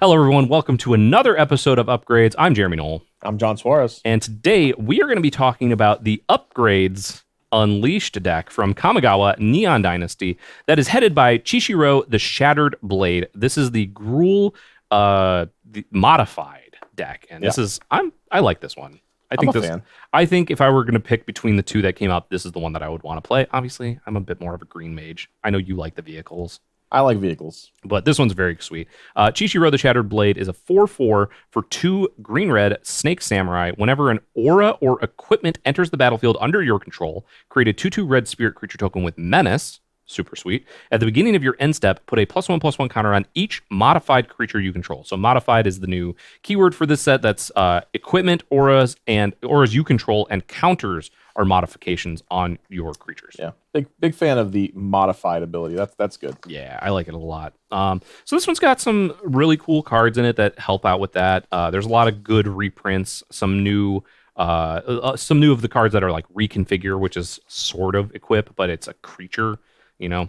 Hello, everyone. Welcome to another episode of Upgrades. I'm Jeremy Knoll. I'm John Suarez. And today we are going to be talking about the Upgrades Unleashed deck from Kamigawa Neon Dynasty that is headed by Chishiro the Shattered Blade. This is the Gruul the modified deck. And this is, I like this one. I think if I were going to pick between the two that came out, this is the one that I would want to play. Obviously, I'm a bit more of a green mage. I know you like the vehicles. I like vehicles. But this one's very sweet. Chishiro the Shattered Blade is a 4/4 for 2 green-red Snake Samurai. Whenever an aura or equipment enters the battlefield under your control, create a 2/2 red spirit creature token with Menace. Super sweet. At the beginning of your end step, put a +1/+1 counter on each modified creature you control. So modified is the new keyword for this set. That's equipment, auras, and auras you control, and counters are modifications on your creatures. Yeah, big fan of the modified ability. That's good. Yeah, I like it a lot. So this one's got some really cool cards in it that help out with that. There's a lot of good reprints, some new of the cards that are like reconfigure, which is sort of equip, but it's a creature,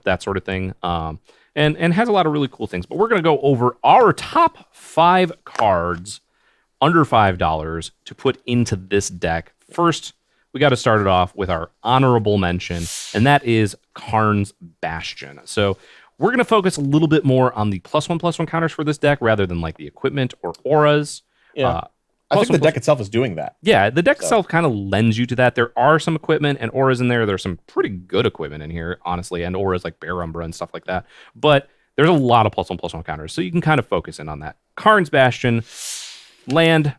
that sort of thing. And has a lot of really cool things. But we're going to go over our top 5 cards under $5 to put into this deck. First, we got to start it off with our honorable mention, and that is Karn's Bastion. So we're going to focus a little bit more on the +1/+1 counters for this deck rather than like the equipment or auras. Yeah. I think the deck itself is doing that. Yeah, the deck itself kind of lends you to that. There are some equipment and auras in there. There's some pretty good equipment in here, honestly, and auras like Bear Umbra and stuff like that. But there's a lot of +1/+1 counters, so you can kind of focus in on that. Karn's Bastion, land,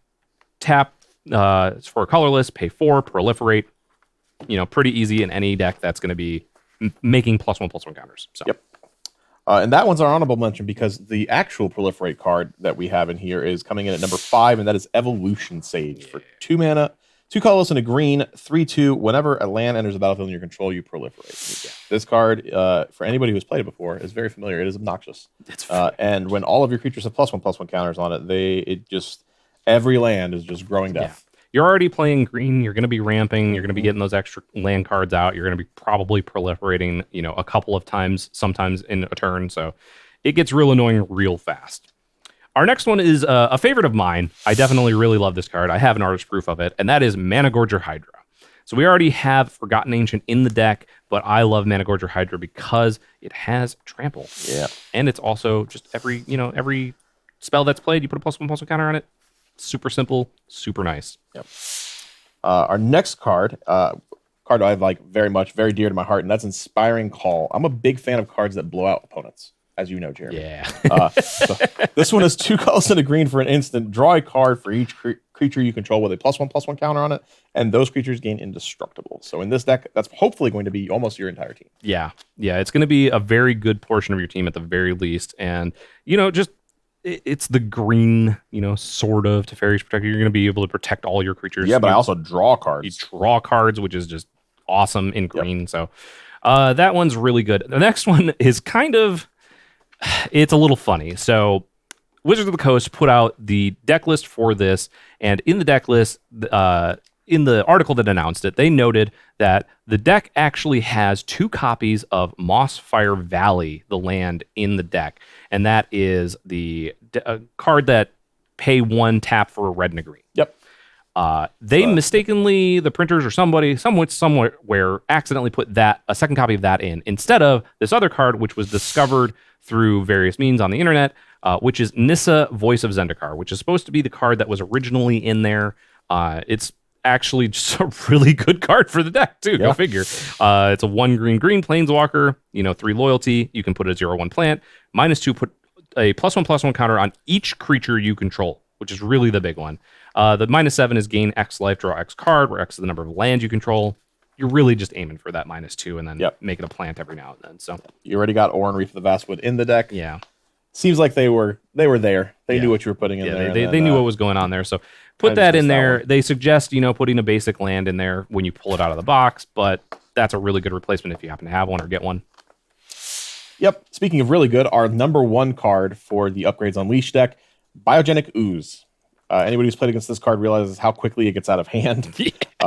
tap, it's for a colorless, pay 4, proliferate. Pretty easy in any deck that's going to be making +1/+1 counters. So. Yep. And that one's our honorable mention because the actual proliferate card that we have in here is coming in at number 5, and that is Evolution Sage for 2 mana, 2 colorless and a green, 3/2. Whenever a land enters the battlefield in your control, you proliferate. Yeah. This card, for anybody who's played it before, is very familiar. It is obnoxious. And when all of your creatures have +1/+1 counters on it, every land is just growing death. Yeah. You're already playing green. You're going to be ramping. You're going to be getting those extra land cards out. You're going to be probably proliferating, a couple of times, sometimes in a turn. So it gets real annoying real fast. Our next one is a favorite of mine. I definitely really love this card. I have an artist proof of it, and that is Mana Gorger Hydra. So we already have Forgotten Ancient in the deck, but I love Mana Gorger Hydra because it has trample. Yeah. And it's also just every spell that's played, you put a +1/+1 counter on it. Super simple, super nice. Yep. Our next card I like very much, very dear to my heart, and that's Inspiring Call. I'm a big fan of cards that blow out opponents, as you know, Jeremy. Yeah. So this one is 2 colors and a green for an instant. Draw a card for each creature you control with a +1/+1 counter on it, and those creatures gain indestructible. So in this deck, that's hopefully going to be almost your entire team. Yeah, it's going to be a very good portion of your team at the very least, and it's the green, sort of Teferi's Protector. You're going to be able to protect all your creatures. Yeah, but I also draw cards. You draw cards, which is just awesome in green. Yep. So that one's really good. The next one is it's a little funny. So Wizards of the Coast put out the deck list for this, and in the deck list, in the article that announced it, they noted that the deck actually has 2 copies of Mossfire Valley, the land, in the deck. And that is the card that pay 1 tap for a red and a green. Yep. They mistakenly, the printers or somewhere accidentally put a second copy of that in instead of this other card, which was discovered through various means on the internet, which is Nissa, Voice of Zendikar, which is supposed to be the card that was originally in there. It's actually just a really good card for the deck too. Go figure. It's a 1 green planeswalker, 3 loyalty. You can put a 0/1 plant. -2, put a +1/+1 counter on each creature you control, which is really the big one. The -7 is gain X life, draw X card, where X is the number of land you control. You're really just aiming for that -2 and then make it a plant every now and then. So you already got Oran Reef of the Vastwood in the deck. Yeah. Seems like they were there. They knew what you were putting in there. They knew what was going on there. So put that in there. They suggest, putting a basic land in there when you pull it out of the box, but that's a really good replacement if you happen to have one or get one. Yep. Speaking of really good, our number 1 card for the Upgrades Unleashed deck, Biogenic Ooze. Anybody who's played against this card realizes how quickly it gets out of hand.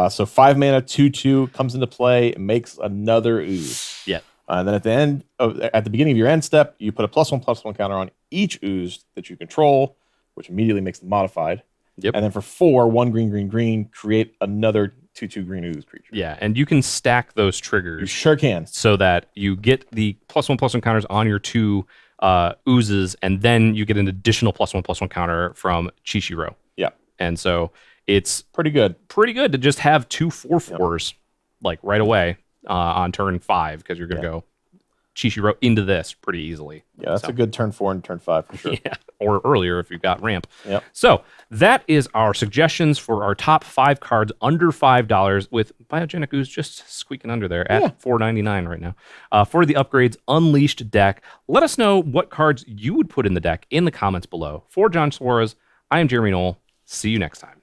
So 5 mana, 2/2 comes into play, makes another Ooze. Yeah. And then at the beginning of your end step, you put a +1/+1 counter on each ooze that you control. which immediately makes them modified. Yep. And then for 4, 1 green, green, green, create another 2/2 green ooze creature. Yeah, and you can stack those You triggers sure can. so that you get the +1/+1 counters on your 2 oozes, and then you get an additional +1/+1 counter from Chishiro. Yeah. And so it's Pretty good. pretty good to just have 2 4/4s like right away on turn 5, because you're going to go Chishiro into this pretty easily. Yeah, that's a good turn 4 and turn 5 for sure. Yeah, or earlier if you've got ramp. Yep. So that is our suggestions for our top 5 cards under $5, with Biogenic Ooze just squeaking under there at $4.99 right now. For the Upgrades Unleashed deck, let us know what cards you would put in the deck in the comments below. For John Suarez, I am Jeremy Knoll. See you next time.